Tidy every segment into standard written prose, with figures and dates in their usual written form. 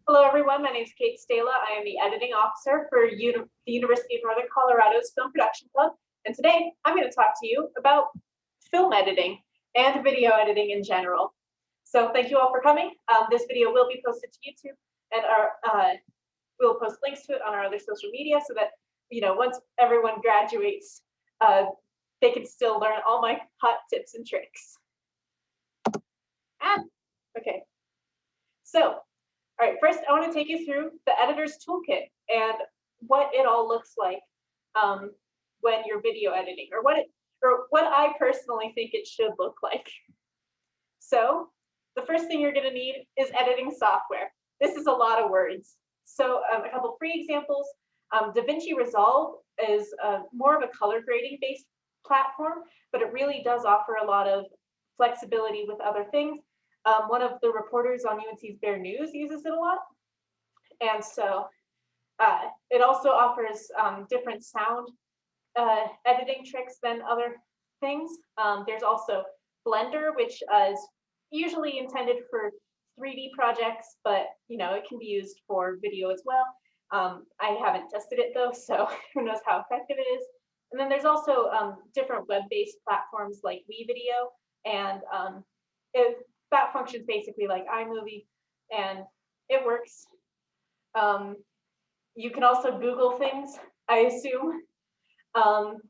Hello, everyone. My name is Kate Stahla. I am the editing officer for the University of Northern Colorado's Film Production Club. And today I'm going to talk to you about film editing and video editing in general. So thank you all for coming. This video will be posted to YouTube, and we'll post links to it on our other social media so that, once everyone graduates, they can still learn all my hot tips and tricks. Okay. So, all right, first I want to take you through the editor's toolkit and what it all looks like when you're video editing, or what I personally think it should look like. So the first thing you're going to need is editing software. This is a lot of words. So a couple free examples. DaVinci Resolve is more of a color grading based platform, but it really does offer a lot of flexibility with other things. One of the reporters on UNC's Bear News uses it a lot. And so it also offers different sound editing tricks than other things. There's also Blender, which is usually intended for 3D projects, but it can be used for video as well. I haven't tested it though, so who knows how effective it is. And then there's also different web-based platforms like WeVideo, and that functions basically like iMovie, and it works. You can also Google things, I assume. On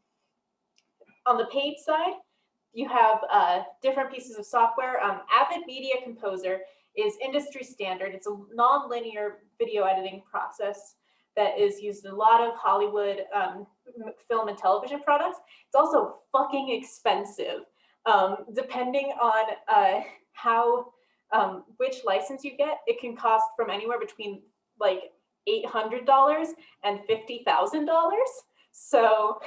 the paid side, you have different pieces of software. Avid Media Composer is industry standard. It's a non-linear video editing process that is used in a lot of Hollywood film and television products. It's also fucking expensive. Depending on which license you get, it can cost from anywhere between like $800 and $50,000. So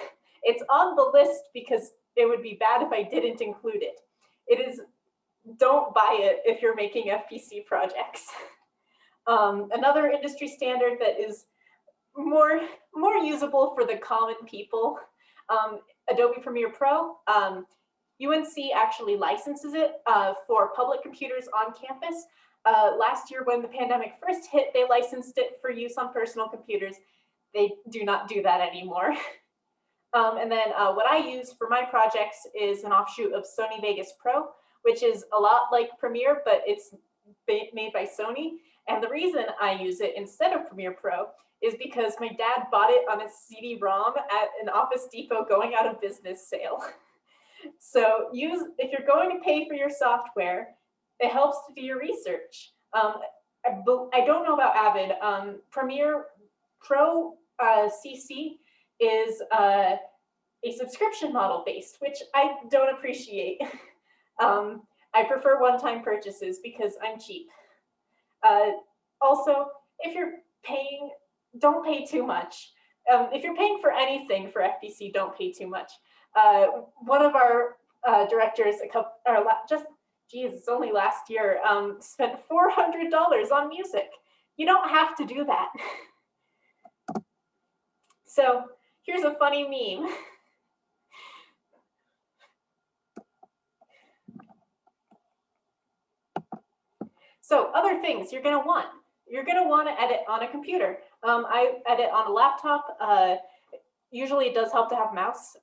it's on the list because it would be bad if I didn't include it. Don't buy it if you're making FPC projects. Another industry standard that is more usable for the common people, Adobe Premiere Pro. UNC actually licenses it for public computers on campus. Last year when the pandemic first hit, they licensed it for use on personal computers. They do not do that anymore. And then what I use for my projects is an offshoot of Sony Vegas Pro, which is a lot like Premiere, but it's made by Sony. And the reason I use it instead of Premiere Pro is because my dad bought it on a CD-ROM at an Office Depot going out of business sale. So if you're going to pay for your software, it helps to do your research. I don't know about Avid. Premiere Pro CC is a subscription model based, which I don't appreciate. I prefer one-time purchases because I'm cheap. Also, if you're paying, don't pay too much. If you're paying for anything for FPC, don't pay too much. One of our directors, it's only last year, spent $400 on music. You don't have to do that. So here's a funny meme. So other things you're gonna want. You're gonna want to edit on a computer. I edit on a laptop. Usually it does help to have a mouse.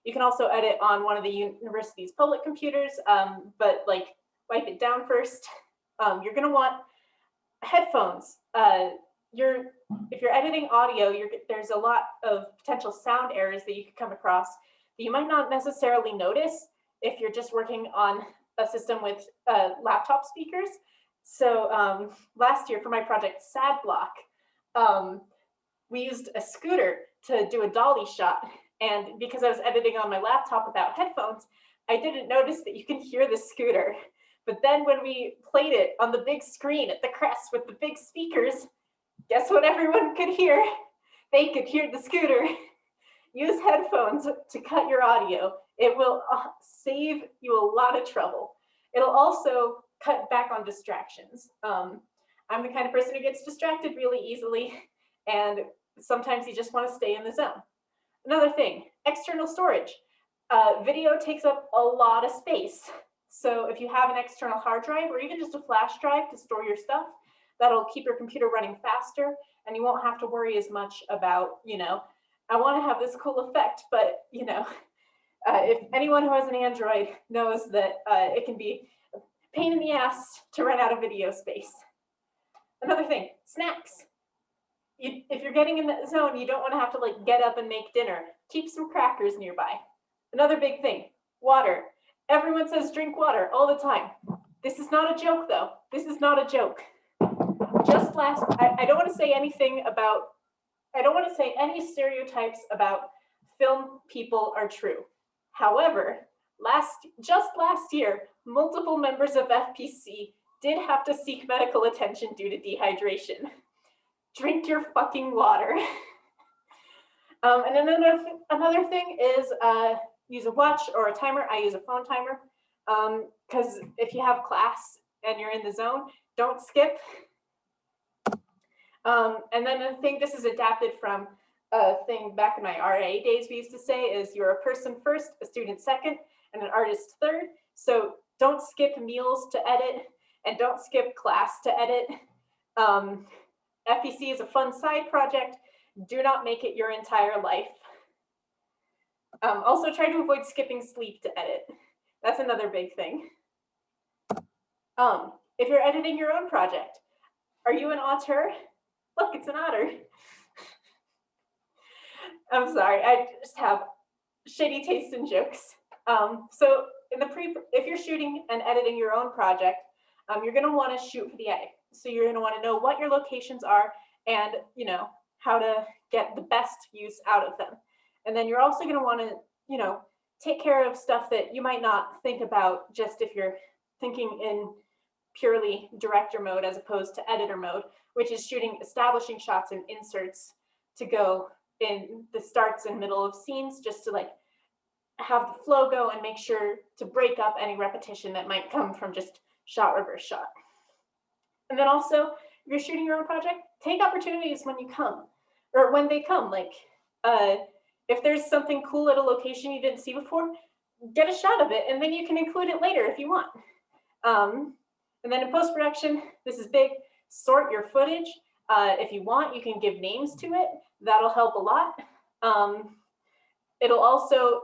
You can also edit on one of the university's public computers, but like wipe it down first. You're gonna want headphones. If you're editing audio, there's a lot of potential sound errors that you could come across that you might not necessarily notice if you're just working on a system with laptop speakers. So last year for my project Sad Block, we used a scooter to do a dolly shot. And because I was editing on my laptop without headphones, I didn't notice that you can hear the scooter. But then when we played it on the big screen at the Crest with the big speakers, guess what everyone could hear? They could hear the scooter. Use headphones to cut your audio. It will save you a lot of trouble. It'll also cut back on distractions. I'm the kind of person who gets distracted really easily, and sometimes you just want to stay in the zone. Another thing, external storage. Video takes up a lot of space. So if you have an external hard drive or even just a flash drive to store your stuff, that'll keep your computer running faster, and you won't have to worry as much about, I want to have this cool effect, but, if anyone who has an Android knows that it can be a pain in the ass to run out of video space. Another thing, snacks. If you're getting in the zone, you don't want to have to like get up and make dinner. Keep some crackers nearby. Another big thing, water. Everyone says drink water all the time. This is not a joke though. This is not a joke. I don't want to say anything about, I don't want to say any stereotypes about film people are true. However, just last year, multiple members of FPC did have to seek medical attention due to dehydration. Drink your fucking water. And another thing is use a watch or a timer. I use a phone timer because if you have class and you're in the zone, don't skip. And then the thing, this is adapted from a thing back in my RA days we used to say is you're a person first, a student second, and an artist third. So don't skip meals to edit and don't skip class to edit. FPC is a fun side project. Do not make it your entire life. Also try to avoid skipping sleep to edit. That's another big thing. If you're editing your own project, are you an auteur? Look, it's an otter. I'm sorry, I just have shitty taste in jokes. So if you're shooting and editing your own project, you're gonna wanna shoot for the edit. So you're gonna wanna know what your locations are and how to get the best use out of them. And then you're also gonna wanna take care of stuff that you might not think about just if you're thinking in purely director mode as opposed to editor mode, which is shooting establishing shots and inserts to go in the starts and middle of scenes just to like have the flow go and make sure to break up any repetition that might come from just shot reverse shot. And then also, if you're shooting your own project, take opportunities when you come or when they come. Like if there's something cool at a location you didn't see before, get a shot of it and then you can include it later if you want. And then in post-production, this is big, sort your footage. If you want, you can give names to it. That'll help a lot. It'll also,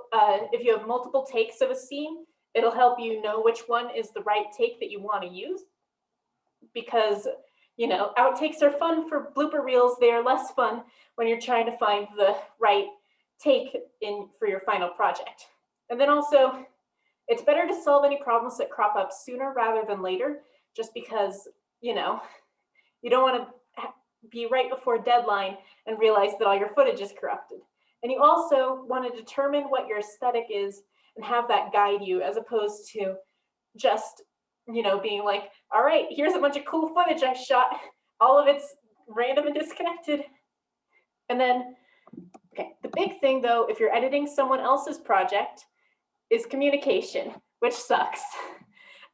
if you have multiple takes of a scene, it'll help you know which one is the right take that you want to use. Because, outtakes are fun for blooper reels. They are less fun when you're trying to find the right take for your final project. And then also, it's better to solve any problems that crop up sooner rather than later, just because, you don't want to be right before deadline and realize that all your footage is corrupted. And you also want to determine what your aesthetic is and have that guide you as opposed to just, being like, all right, here's a bunch of cool footage I shot. All of it's random and disconnected. And then, okay, the big thing though, if you're editing someone else's project is communication, which sucks.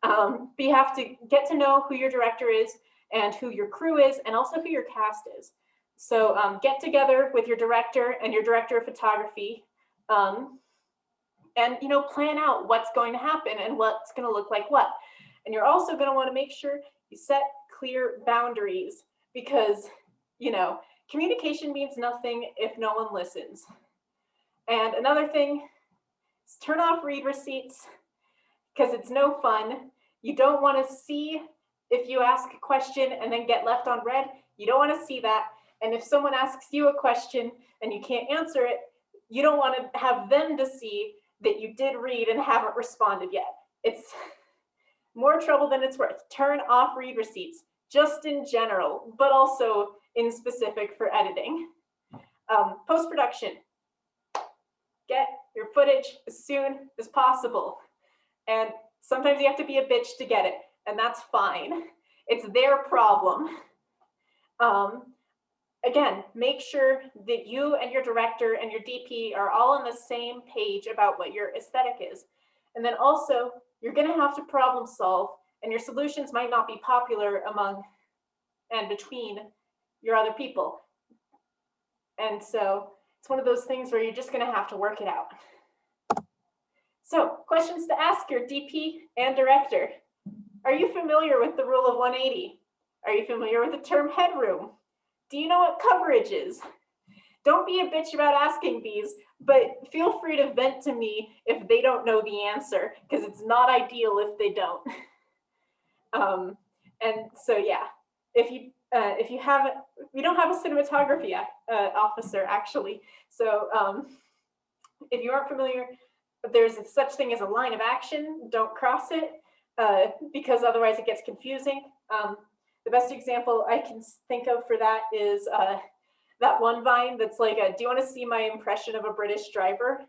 But you have to get to know who your director is and who your crew is and also who your cast is. So get together with your director and your director of photography and plan out what's going to happen and what's going to look like what. And you're also going to want to make sure you set clear boundaries because, communication means nothing if no one listens. And another thing is turn off read receipts because it's no fun. You don't want to see if you ask a question and then get left on read. You don't want to see that. And if someone asks you a question and you can't answer it, you don't want to have them to see that you did read and haven't responded yet. It's more trouble than it's worth. Turn off read receipts, just in general, but also in specific for editing. Post-production, get your footage as soon as possible. And sometimes you have to be a bitch to get it, and that's fine. It's their problem. Again, make sure that you and your director and your DP are all on the same page about what your aesthetic is. And then also, you're going to have to problem solve, and your solutions might not be popular among and between your other people. And so it's one of those things where you're just going to have to work it out. So, questions to ask your DP and director. Are you familiar with the rule of 180? Are you familiar with the term headroom? Do you know what coverage is? Don't be a bitch about asking these, but feel free to vent to me if they don't know the answer, because it's not ideal if they don't. And so yeah, if you don't have a cinematography officer actually, so if you aren't familiar, there's such thing as a line of action. Don't cross it because otherwise it gets confusing. The best example I can think of for that is that one Vine that's like, do you want to see my impression of a British driver?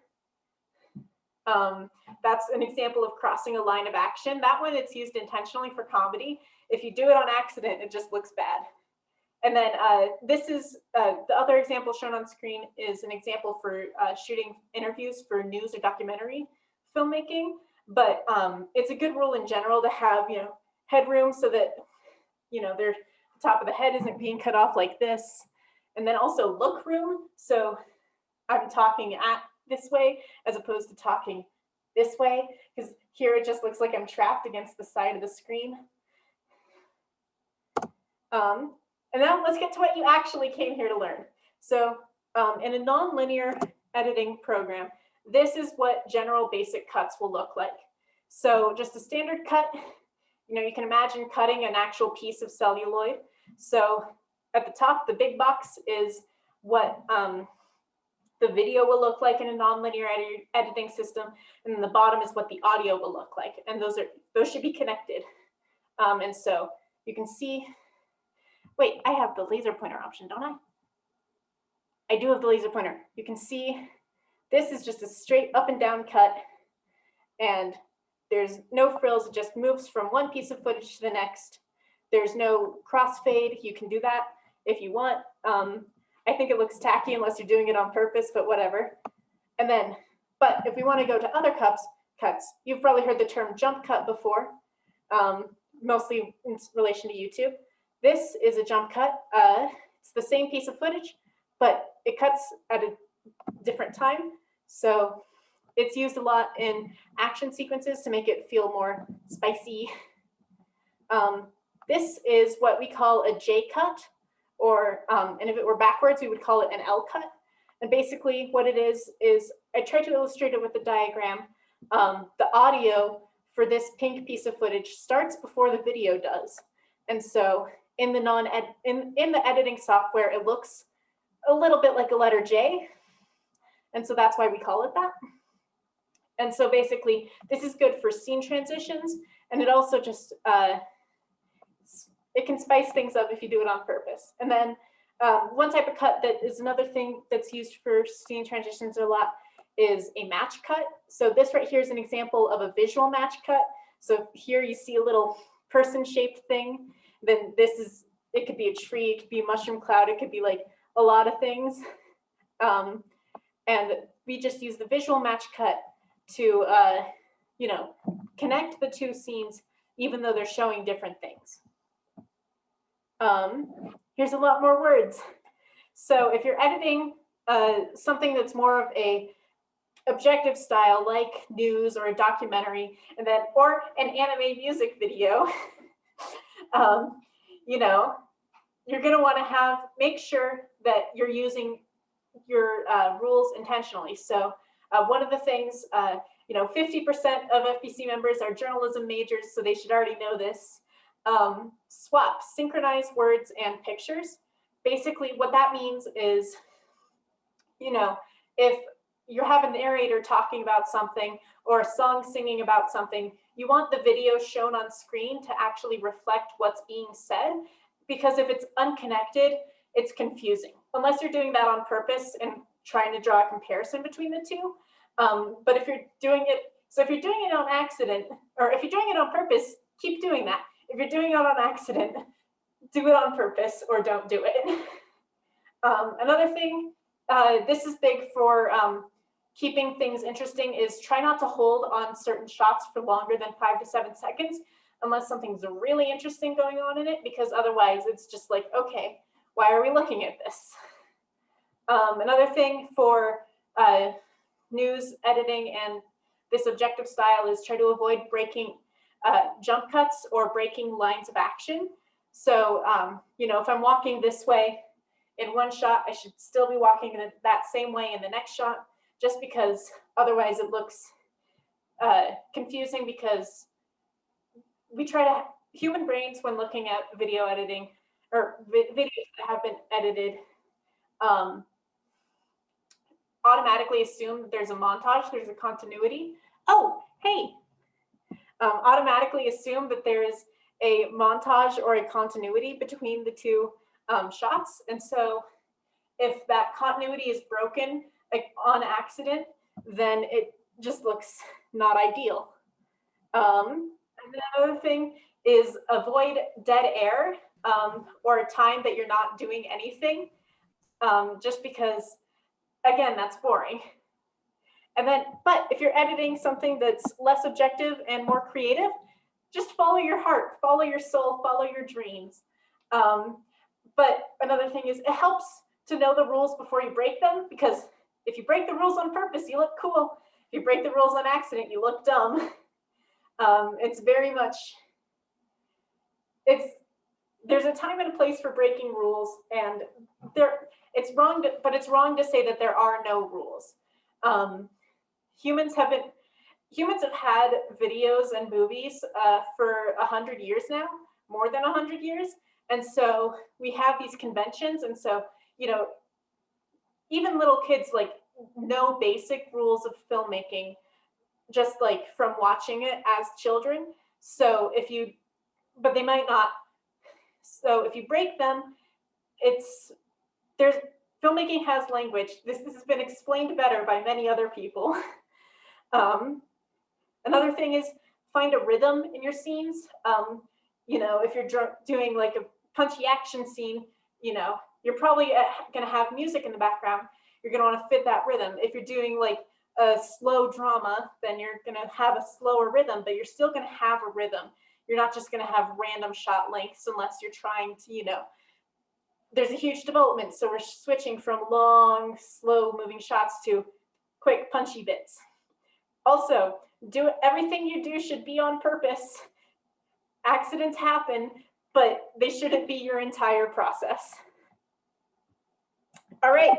That's an example of crossing a line of action. That one, it's used intentionally for comedy. If you do it on accident, it just looks bad. And then this is the other example shown on screen is an example for shooting interviews for news or documentary filmmaking. But it's a good rule in general to have, headroom so that, the top of the head isn't being cut off like this. And then also look room. So I'm talking at this way as opposed to talking this way, because here it just looks like I'm trapped against the side of the screen. And now let's get to what you actually came here to learn. So in a non-linear editing program, this is what general basic cuts will look like. So just a standard cut, you can imagine cutting an actual piece of celluloid. So at the top, the big box is what the video will look like in a non-linear editing system, and then the bottom is what the audio will look like, and those should be connected. And so you can see, wait, I have the laser pointer option, don't I? I do have the laser pointer. You can see this is just a straight up and down cut, and there's no frills. It just moves from one piece of footage to the next. There's no crossfade. You can do that if you want. I think it looks tacky unless you're doing it on purpose, but whatever. And then, but if we want to go to other cuts, you've probably heard the term jump cut before, mostly in relation to YouTube. This is a jump cut. It's the same piece of footage, but it cuts at a different time. So it's used a lot in action sequences to make it feel more spicy. This is what we call a J cut, or, and if it were backwards, we would call it an L cut. And basically what it is I tried to illustrate it with the diagram. The audio for this pink piece of footage starts before the video does. And so in the editing software, it looks a little bit like a letter J. And so that's why we call it that. And so basically this is good for scene transitions, and it also just, it can spice things up if you do it on purpose. And then one type of cut that is another thing that's used for scene transitions a lot is a match cut. So this right here is an example of a visual match cut. So here you see a little person-shaped thing. Then this is, it could be a tree, it could be a mushroom cloud, it could be like a lot of things. And we just use the visual match cut to, connect the two scenes, even though they're showing different things. Here's a lot more words. So if you're editing something that's more of a objective style, like news or a documentary, and then or an anime music video, you're going to want to make sure that you're using your rules intentionally. So one of the things, 50% of FBC members are journalism majors, so they should already know this. Swap, synchronize words and pictures. Basically what that means is, if you have a narrator talking about something or a song singing about something, you want the video shown on screen to actually reflect what's being said, because if it's unconnected, it's confusing, unless you're doing that on purpose and trying to draw a comparison between the two. But if you're doing it, so if you're doing it on accident, or if you're doing it on purpose, keep doing that. If you're doing it on accident, do it on purpose or don't do it. Another thing, this is big for keeping things interesting, is try not to hold on certain shots for longer than 5 to 7 seconds, unless something's really interesting going on in it, because otherwise it's just like, okay, why are we looking at this? Another thing for news editing and this objective style is try to avoid breaking jump cuts or breaking lines of action. So, you know, if I'm walking this way in one shot, I should still be walking in that same way in the next shot, just because otherwise it looks confusing, because we try to, human brains when looking at video editing or videos that have been edited, um, automatically assume that there's a montage, there's a continuity. Oh, hey, automatically assume that there is a montage or a continuity between the two shots. And so if that continuity is broken, like on accident, then it just looks not ideal. And another thing is avoid dead air, or a time that you're not doing anything, just because, again, that's boring. And then, but if you're editing something that's less objective and more creative, just follow your heart, follow your soul, follow your dreams. But another thing is, it helps to know the rules before you break them, because if you break the rules on purpose, you look cool. If you break the rules on accident, you look dumb. It's very much, there's a time and a place for breaking rules, and it's wrong to say that there are no rules. Humans have had videos and movies for 100 years now, more than 100 years. And so we have these conventions. And so, you know, even little kids like know basic rules of filmmaking, just like from watching it as children. So but they might not. So if you break them, filmmaking has language. This has been explained better by many other people. Another thing is, find a rhythm in your scenes. You know, if you're doing like a punchy action scene, you know, you're probably going to have music in the background. You're going to want to fit that rhythm. If you're doing like a slow drama, then you're going to have a slower rhythm, but you're still going to have a rhythm. You're not just going to have random shot lengths unless you're trying to, you know, there's a huge development. So we're switching from long, slow moving shots to quick, punchy bits. Also, everything you do should be on purpose. Accidents happen, but they shouldn't be your entire process. All right,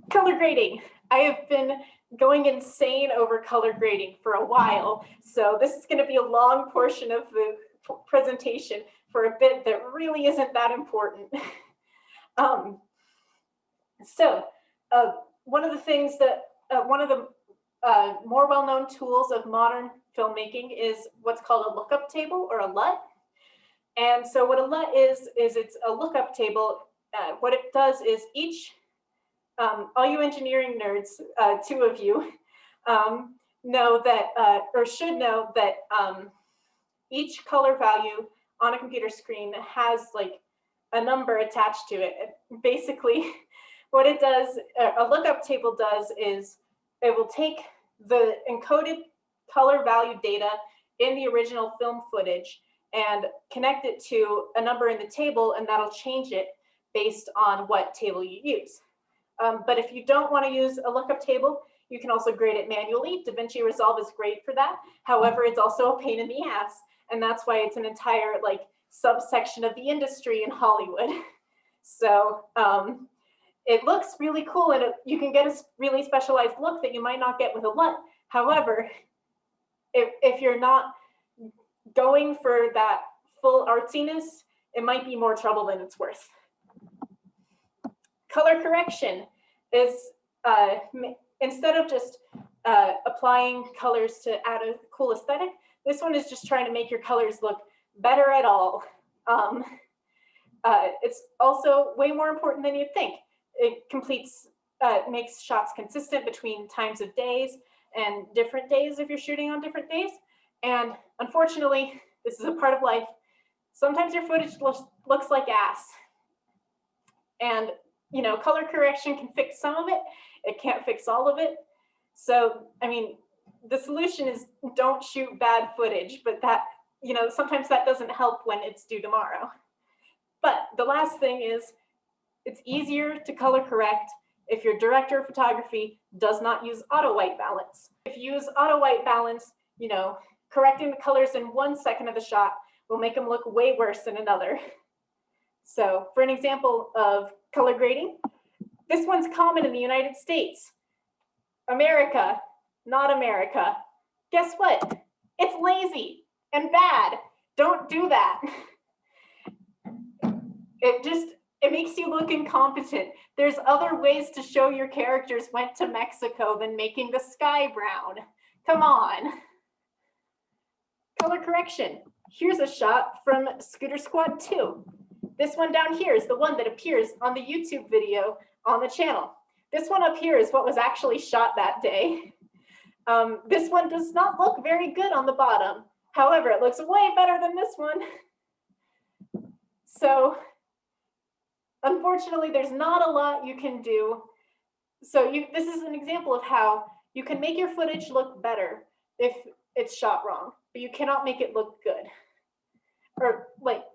color grading. I have been going insane over color grading for a while, so this is going to be a long portion of the presentation for a bit that really isn't that important. One of the things that, one of the more well-known tools of modern filmmaking is what's called a lookup table, or a LUT. And so what a LUT is it's a lookup table. What it does is all you engineering nerds, two of you, know that, or should know that each color value on a computer screen has like a number attached to it. Basically, what it does, a lookup table does, is it will take the encoded color value data in the original film footage and connect it to a number in the table, and that'll change it based on what table you use. But if you don't want to use a lookup table, you can also grade it manually. DaVinci Resolve is great for that. However, it's also a pain in the ass, and that's why it's an entire like subsection of the industry in Hollywood. So it looks really cool, and you can get a really specialized look that you might not get with a LUT. However, if you're not going for that full artsiness, it might be more trouble than it's worth. Color correction is, instead of just applying colors to add a cool aesthetic, this one is just trying to make your colors look better at all. It's also way more important than you'd think. It makes shots consistent between times of days and different days if you're shooting on different days. And unfortunately, this is a part of life. Sometimes your footage looks like ass. And, you know, color correction can fix some of it. It can't fix all of it. So, I mean, the solution is don't shoot bad footage, but that, you know, sometimes that doesn't help when it's due tomorrow. But the last thing is, it's easier to color correct if your director of photography does not use auto white balance. If you use auto white balance, you know, correcting the colors in 1 second of the shot will make them look way worse in another. So for an example of color grading, this one's common in the United States. America, not America. Guess what? It's lazy and bad. Don't do that. It makes you look incompetent. There's other ways to show your characters went to Mexico than making the sky brown. Come on. Color correction. Here's a shot from Scooter Squad 2. This one down here is the one that appears on the YouTube video on the channel. This one up here is what was actually shot that day. This one does not look very good on the bottom. However, it looks way better than this one. So, unfortunately, there's not a lot you can do. So this is an example of how you can make your footage look better if it's shot wrong, but you cannot make it look good.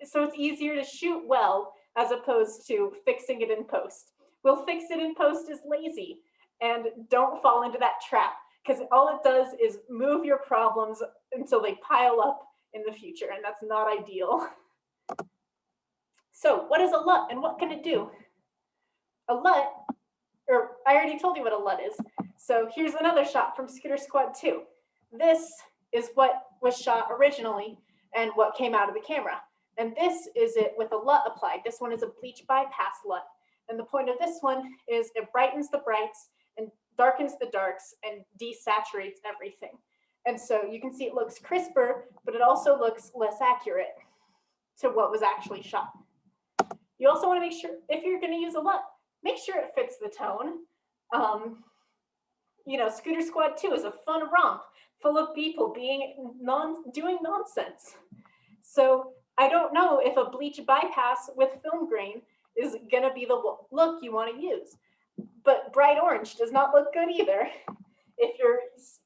So it's easier to shoot well as opposed to fixing it in post. We'll fix it in post is lazy, and don't fall into that trap, because all it does is move your problems until they pile up in the future, and that's not ideal. So what is a LUT and what can it do? A LUT, or I already told you what a LUT is. So here's another shot from Scooter Squad 2. This is what was shot originally and what came out of the camera. And this is it with a LUT applied. This one is a bleach bypass LUT. And the point of this one is it brightens the brights and darkens the darks and desaturates everything. And so you can see it looks crisper, but it also looks less accurate to what was actually shot. You also want to make sure, if you're going to use a LUT, make sure it fits the tone. Scooter Squad 2 is a fun romp full of people doing nonsense. So I don't know if a bleach bypass with film grain is going to be the look you want to use. But bright orange does not look good either. If you're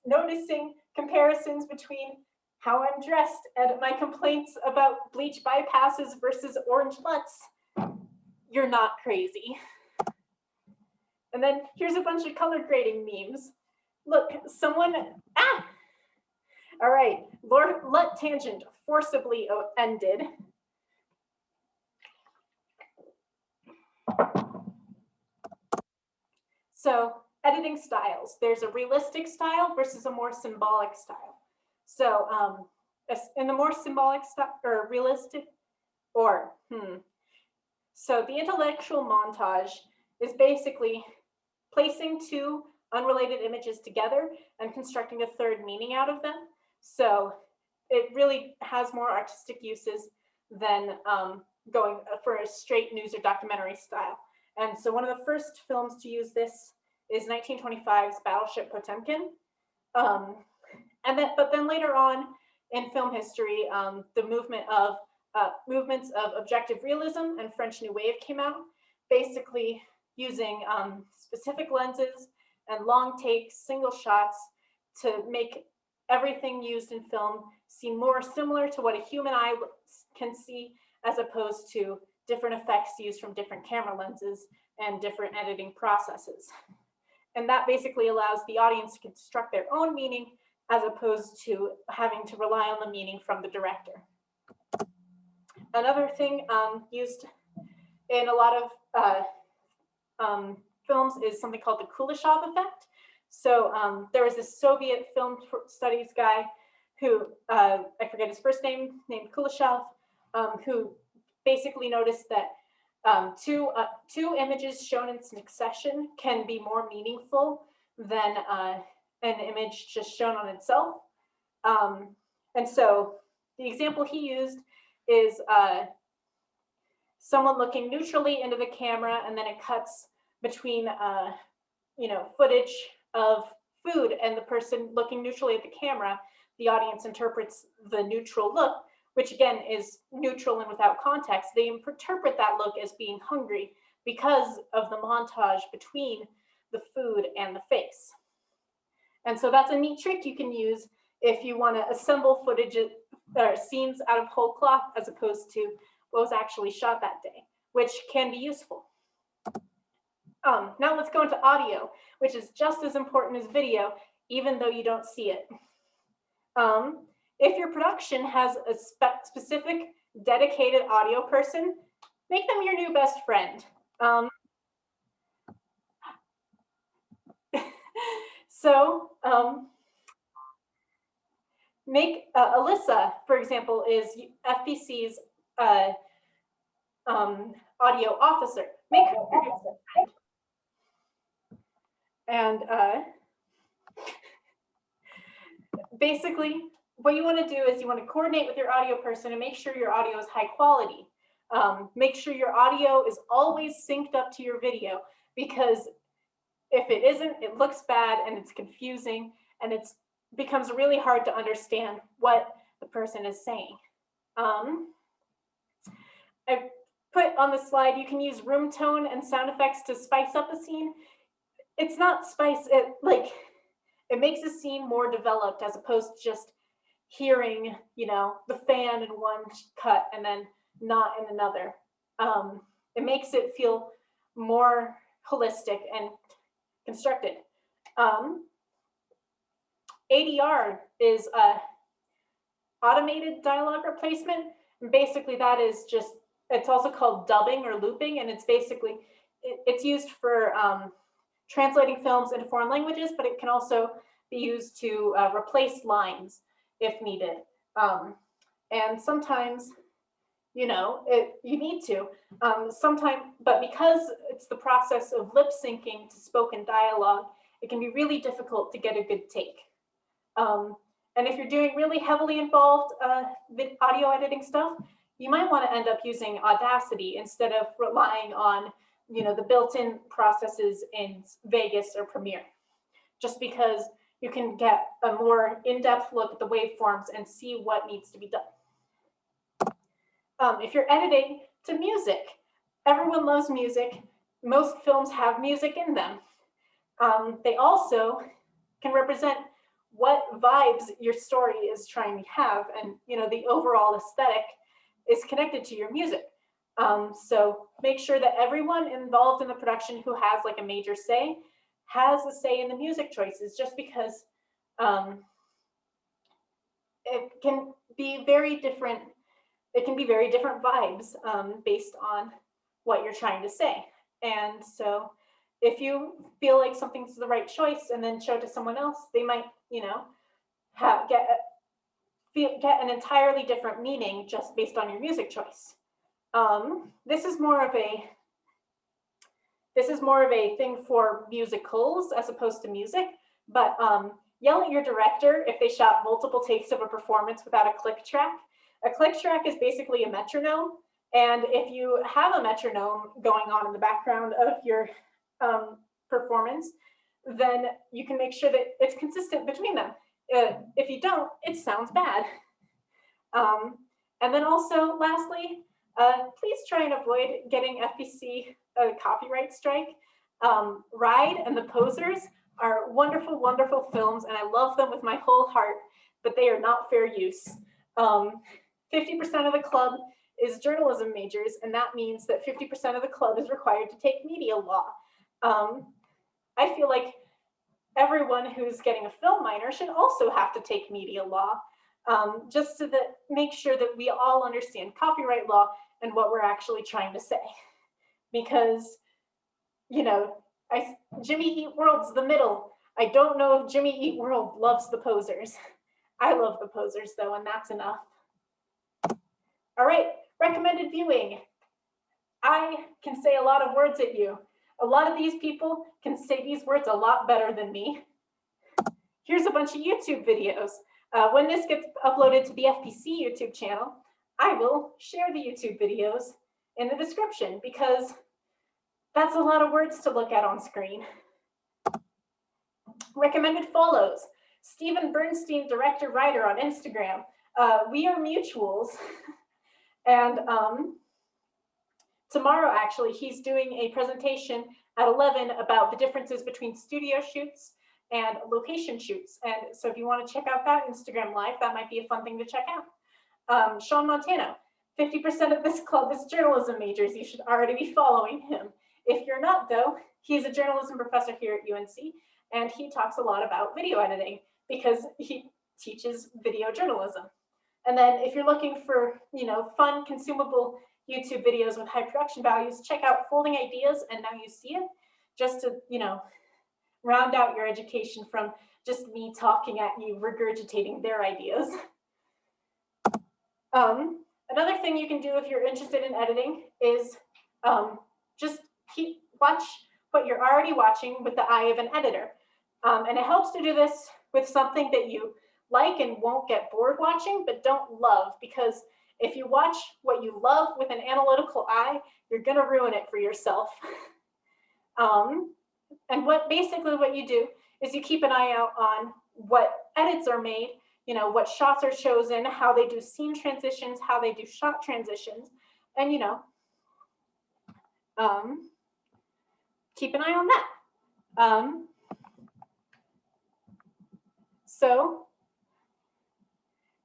noticing comparisons between how I'm dressed and my complaints about bleach bypasses versus orange LUTs, you're not crazy. And then here's a bunch of color grading memes. Look, all right, LUT tangent forcibly ended. So editing styles, there's a realistic style versus a more symbolic style. So in the more symbolic style, or realistic, so the intellectual montage is basically placing two unrelated images together and constructing a third meaning out of them. So it really has more artistic uses than going for a straight news or documentary style. And so one of the first films to use this is 1925's Battleship Potemkin. But then later on in film history, the movements of objective realism and French New Wave came out, basically using specific lenses and long takes, single shots, to make everything used in film seem more similar to what a human eye can see, as opposed to different effects used from different camera lenses and different editing processes. And that basically allows the audience to construct their own meaning as opposed to having to rely on the meaning from the director. Another thing used in a lot of films is something called the Kulashev Effect. So there was this Soviet film studies guy who, I forget his first name, named Kulashev, who basically noticed that two images shown in succession can be more meaningful than an image just shown on itself. And so the example he used is someone looking neutrally into the camera, and then it cuts between footage of food and the person looking neutrally at the camera. The audience interprets the neutral look, which again is neutral and without context. They interpret that look as being hungry because of the montage between the food and the face. And so that's a neat trick you can use if you want to assemble footage or scenes out of whole cloth as opposed to what was actually shot that day, which can be useful. Now let's go into audio, which is just as important as video, even though you don't see it. If your production has a specific dedicated audio person, make them your new best friend. Um, so make Alyssa, for example, is FPC's audio officer. Make her your new best friend. And basically, what you want to do is you want to coordinate with your audio person and make sure your audio is high quality. Make sure your audio is always synced up to your video, because if it isn't, it looks bad and it's confusing and it becomes really hard to understand what the person is saying. I put on the slide, you can use room tone and sound effects to spice up a scene. It's not spice, it makes a scene more developed as opposed to just hearing, the fan in one cut and then not in another. It makes it feel more holistic and constructed. ADR is automated dialogue replacement. And basically, that is just, it's also called dubbing or looping, and it's basically, it's used for translating films into foreign languages, but it can also be used to replace lines if needed. And sometimes, you need to. Sometimes, but because it's the process of lip syncing to spoken dialogue, it can be really difficult to get a good take. And if you're doing really heavily involved audio editing stuff, you might want to end up using Audacity instead of relying on, the built-in processes in Vegas or Premiere, just because you can get a more in-depth look at the waveforms and see what needs to be done. If you're editing to music, everyone loves music. Most films have music in them. They also can represent what vibes your story is trying to have, and the overall aesthetic is connected to your music. So make sure that everyone involved in the production who has like a major say has a say in the music choices, just because it can be very different. It can be very different vibes based on what you're trying to say. And so if you feel like something's the right choice and then show it to someone else, they might, get an entirely different meaning just based on your music choice. This is more of a thing for musicals as opposed to music, but yell at your director if they shot multiple takes of a performance without a click track. A click track is basically a metronome, and if you have a metronome going on in the background of your performance, then you can make sure that it's consistent between them. If you don't, it sounds bad. And then also, lastly, please try and avoid getting FPC a copyright strike. Ride and The Posers are wonderful, wonderful films, and I love them with my whole heart, but they are not fair use. 50% of the club is journalism majors, and that means that 50% of the club is required to take media law. I feel like everyone who's getting a film minor should also have to take media law, just to make sure that we all understand copyright law and what we're actually trying to say. Because, Jimmy Eat World's the middle. I don't know if Jimmy Eat World loves The Posers. I love The Posers though, and that's enough. All right, recommended viewing. I can say a lot of words at you. A lot of these people can say these words a lot better than me. Here's a bunch of YouTube videos. When this gets uploaded to the FPC YouTube channel, I will share the YouTube videos in the description, because that's a lot of words to look at on screen. Recommended follows. Stephen Bernstein, director, writer on Instagram. We are mutuals. And tomorrow, actually, he's doing a presentation at 11 about the differences between studio shoots and location shoots. And so if you want to check out that Instagram live, that might be a fun thing to check out. Sean Montano, 50% of this club is journalism majors. You should already be following him. If you're not, though, he's a journalism professor here at UNC, and he talks a lot about video editing because he teaches video journalism. And then if you're looking for, fun, consumable YouTube videos with high production values, check out Folding Ideas and Now You See It, just to, round out your education from just me talking at you, regurgitating their ideas. Another thing you can do if you're interested in editing is just watch what you're already watching with the eye of an editor. And it helps to do this with something that you like and won't get bored watching, but don't love, because if you watch what you love with an analytical eye, you're gonna ruin it for yourself. And basically what you do is you keep an eye out on what edits are made, what shots are chosen, how they do scene transitions, how they do shot transitions, and keep an eye on that. So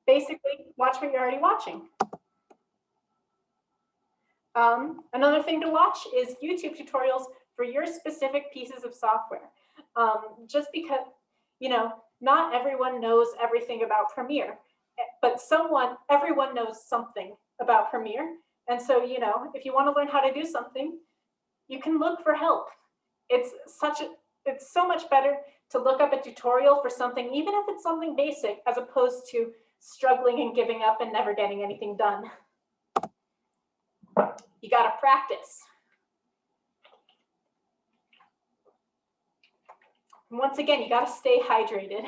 basically, watch what you're already watching. Another thing to watch is YouTube tutorials for your specific pieces of software. Just because, not everyone knows everything about Premiere, but everyone knows something about Premiere. And so, if you want to learn how to do something, you can look for help. It's so much better to look up a tutorial for something, even if it's something basic, as opposed to struggling and giving up and never getting anything done. You got to practice. And once again, you got to stay hydrated.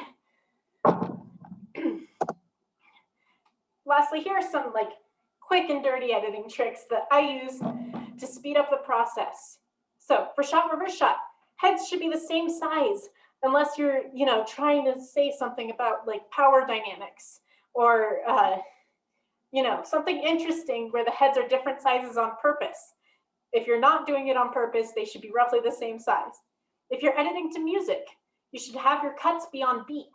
Lastly, here are some quick and dirty editing tricks that I use to speed up the process. So for shot reverse shot, heads should be the same size unless you're trying to say something about power dynamics or something interesting where the heads are different sizes on purpose. If you're not doing it on purpose, they should be roughly the same size. If you're editing to music, you should have your cuts be on beat,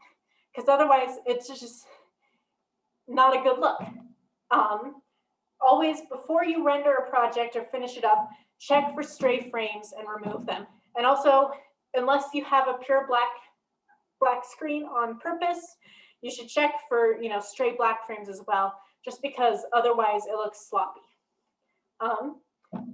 because otherwise it's just not a good look. Always, before you render a project or finish it up, check for stray frames and remove them. And also, unless you have a pure black screen on purpose, you should check for stray black frames as well, just because otherwise it looks sloppy.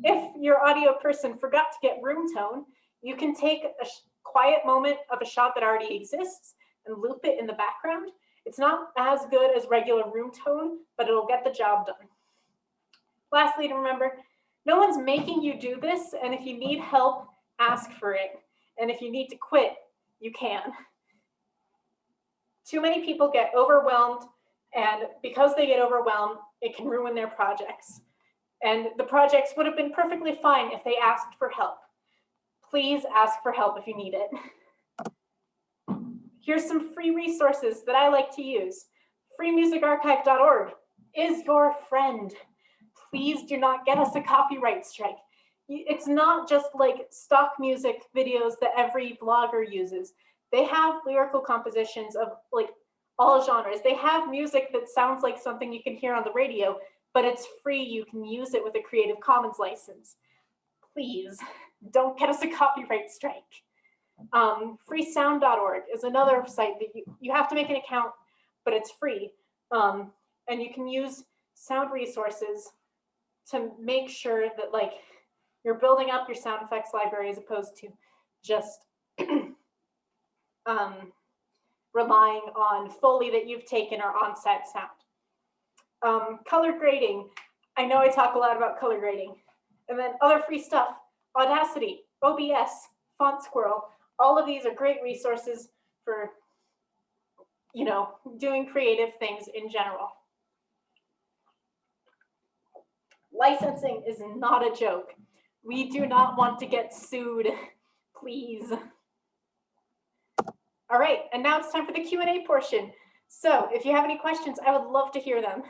If your audio person forgot to get room tone, you can take a quiet moment of a shot that already exists and loop it in the background. It's not as good as regular room tone, but it'll get the job done. Lastly, to remember, no one's making you do this, and if you need help, ask for it. And if you need to quit, you can. Too many people get overwhelmed, and because they get overwhelmed, it can ruin their projects. And the projects would have been perfectly fine if they asked for help. Please ask for help if you need it. Here's some free resources that I like to use. freemusicarchive.org is your friend. Please do not get us a copyright strike. It's not just stock music videos that every vlogger uses. They have lyrical compositions of all genres. They have music that sounds like something you can hear on the radio, but it's free. You can use it with a Creative Commons license. Please don't get us a copyright strike. Freesound.org is another site that you have to make an account, but it's free. And you can use sound resources to make sure that you're building up your sound effects library as opposed to just relying on Foley that you've taken or on-set sound. Color grading. I know I talk a lot about color grading. And then other free stuff, Audacity, OBS, Font Squirrel. All of these are great resources for, doing creative things in general. Licensing is not a joke. We do not want to get sued, please. All right, and now it's time for the Q&A portion. So if you have any questions, I would love to hear them.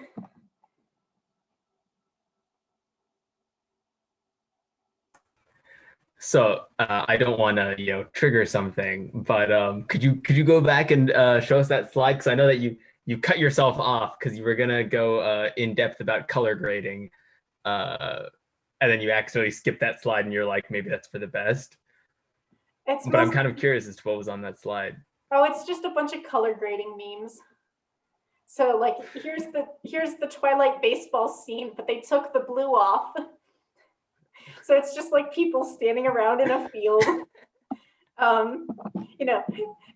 So I don't want to trigger something, but could you go back and show us that slide? Because I know that you cut yourself off because you were gonna go in depth about color grading, and then you accidentally skipped that slide, and you're like, maybe that's for the best. But I'm kind of curious as to what was on that slide. Oh, it's just a bunch of color grading memes. So like here's the Twilight baseball scene, but they took the blue off. So it's just like people standing around in a field. You know,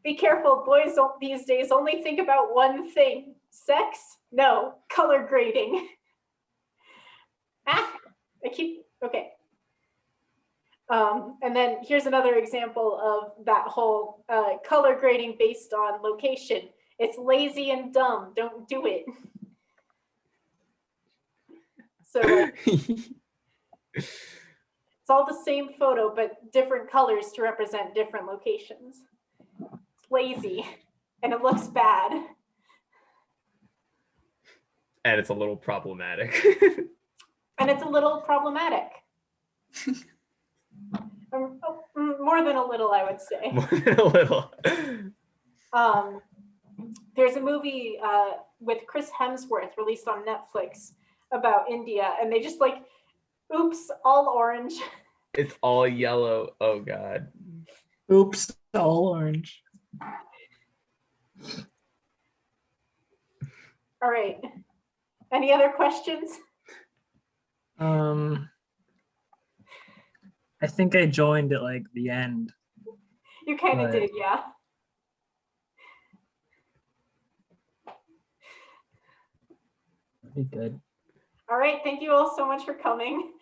be careful, boys these days only think about one thing. Sex? No, color grading. Okay. And then here's another example of that whole color grading based on location. It's lazy and dumb, don't do it. So like, it's all the same photo, but different colors to represent different locations. It's lazy and it looks bad. And it's a little problematic. And it's a little problematic. More than a little, I would say. More than a little. There's a movie with Chris Hemsworth released on Netflix about India, and they just like, oops, all orange. It's all yellow. Oh God. Oops, all orange. All right. Any other questions? I think I joined at like the end. You kind of did, yeah. Pretty good. All right. Thank you all so much for coming.